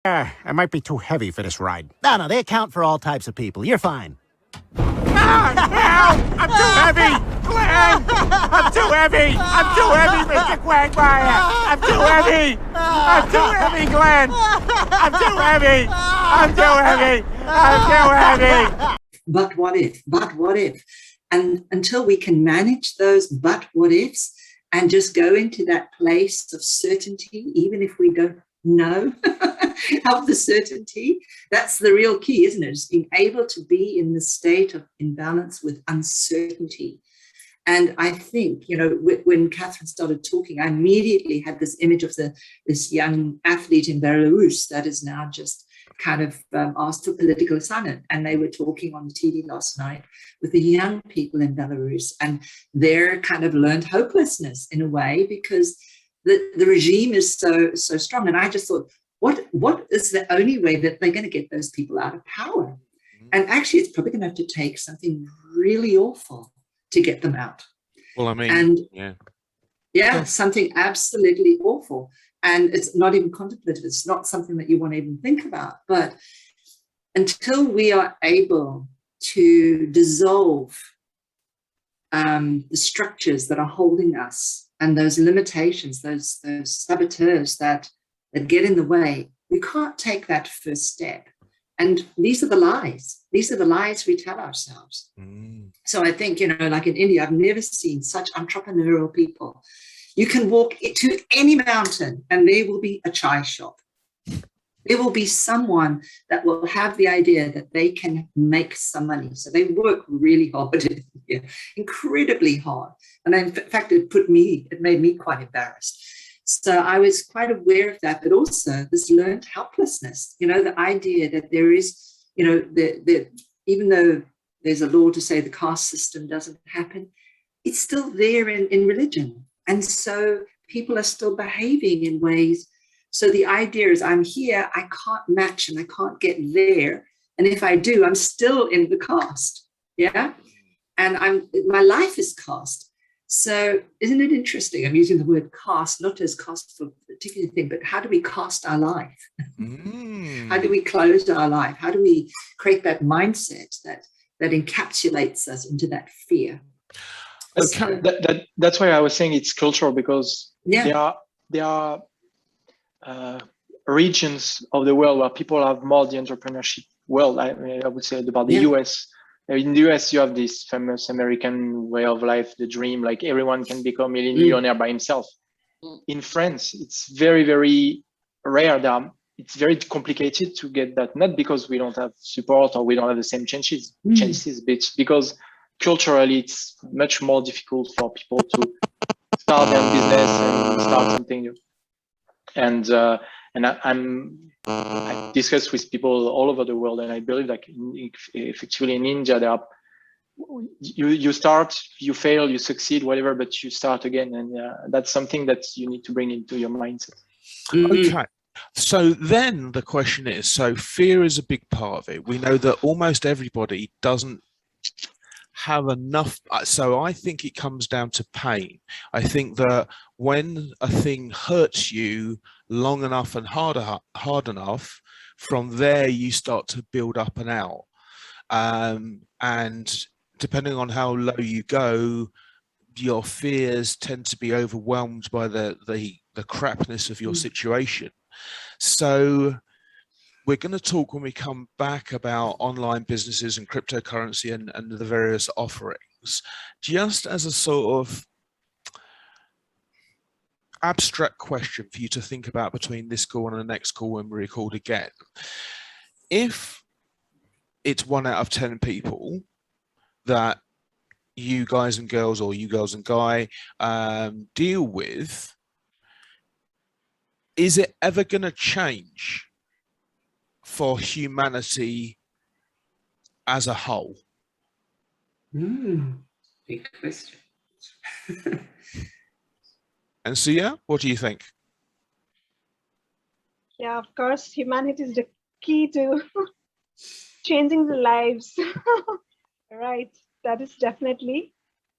I might be too heavy for this ride. No, they account for all types of people. You're fine. Help! I'm too heavy! Glenn! I'm too heavy! I'm too heavy, Mr. Quagmire! I'm too heavy! I'm too heavy, Glenn! I'm too heavy! I'm too heavy! I'm too heavy! But what if? But what if? And until we can manage those but what ifs and just go into that place of certainty, even if we don't know of the certainty, that's the real key, isn't it? It's being able to be in the state of imbalance with uncertainty. And I think, when Catherine started talking, I immediately had this image of this young athlete in Belarus that is now just kind of asked for political asylum. And they were talking on the TV last night with the young people in Belarus, and their kind of learned hopelessness in a way, because the regime is so strong. And I just thought, what is the only way that they're going to get those people out of power? And actually, it's probably going to have to take something really awful to get them out. Well, I mean, and yeah, something absolutely awful. And it's not even contemplative. It's not something that you want to even think about. But until we are able to dissolve the structures that are holding us and those limitations, those saboteurs that get in the way, we can't take that first step. And these are the lies. These are the lies we tell ourselves. So I think, like in India, I've never seen such entrepreneurial people. You can walk to any mountain and there will be a chai shop. There will be someone that will have the idea that they can make some money. So they work really hard, incredibly hard. And in fact, it made me quite embarrassed. So I was quite aware of that, but also this learned helplessness, the idea that there is, even though there's a law to say the caste system doesn't happen, it's still there in religion. And so people are still behaving in ways. So the idea is I'm here, I can't match and I can't get there. And if I do, I'm still in the caste. Yeah. And my life is caste. So isn't it interesting? I'm using the word caste, not as caste for a particular thing, but how do we cast our life? How do we close our life? How do we create that mindset that encapsulates us into that fear? That's why I was saying it's cultural, because there are regions of the world where people have more the entrepreneurship world. I would say about the US. In the US, you have this famous American way of life, the dream, like everyone can become a millionaire by himself. In France, it's very, very rare. It's very complicated to get that, not because we don't have support or we don't have the same chances, but because culturally, it's much more difficult for people to start their business and start something new. And I discuss with people all over the world, and I believe like effectively in India, you start, you fail, you succeed, whatever, but you start again, and that's something that you need to bring into your mindset. Okay. So then the question is, so fear is a big part of it. We know that almost everybody doesn't have enough. So I think it comes down to pain. I think that when a thing hurts you long enough and hard enough, from there you start to build up and out. And depending on how low you go, your fears tend to be overwhelmed by the crapness of your situation. So we're going to talk when we come back about online businesses and cryptocurrency and the various offerings, just as a sort of abstract question for you to think about between this call and the next call when we record again. If it's 1 out of 10 people that you guys and girls, or you girls and guy, deal with, is it ever going to change for humanity as a whole? Big question. And Sia, what do you think? Yeah, of course, humanity is the key to changing the lives. Right, that is definitely.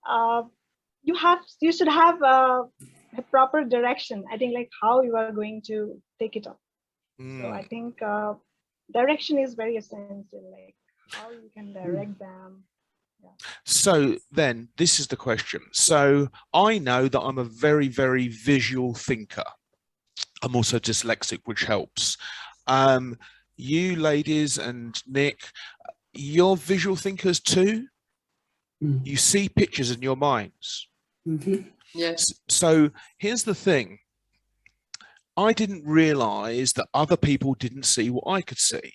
You should have a proper direction. I think, like how you are going to take it up. So I think direction is very essential, like how you can direct them. Yeah. So then this is the question. So I know that I'm a very, very visual thinker. I'm also dyslexic, which helps. You ladies and Nick, you're visual thinkers too? You see pictures in your minds. Yes. So here's the thing. I didn't realize that other people didn't see what I could see,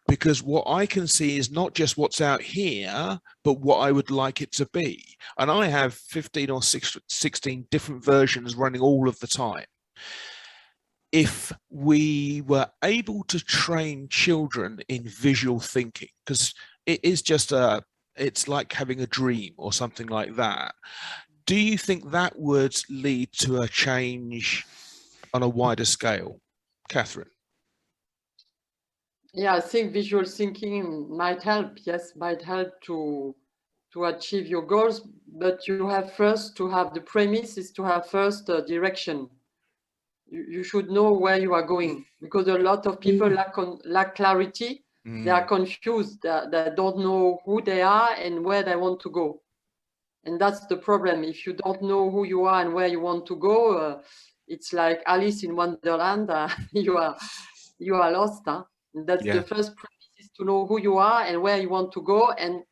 because what I can see is not just what's out here, but what I would like it to be. And I have 15 or 16 different versions running all of the time. If we were able to train children in visual thinking, because it is just it's like having a dream or something like that, do you think that would lead to a change on a wider scale? Catherine? Yeah, I think visual thinking might help. Yes, might help to achieve your goals, but you have first to have the premise is to have first a direction. You should know where you are going, because a lot of people lack clarity. They are confused. They don't know who they are and where they want to go. And that's the problem. If you don't know who you are and where you want to go, it's like Alice in Wonderland. You are lost. Huh? And that's the first premise, is to know who you are and where you want to go. And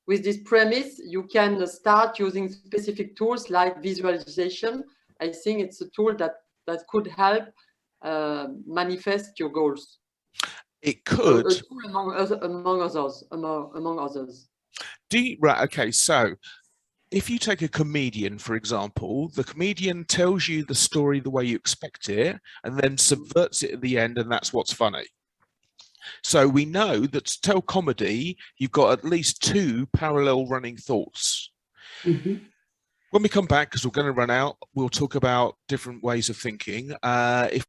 with this premise, you can start using specific tools like visualization. I think it's a tool that could help manifest your goals. It could. A tool among others. Right. Okay. So if you take a comedian, for example, the comedian tells you the story the way you expect it and then subverts it at the end, and that's what's funny. So we know that to tell comedy, you've got at least 2 parallel running thoughts. When we come back, because we're going to run out, we'll talk about different ways of thinking. If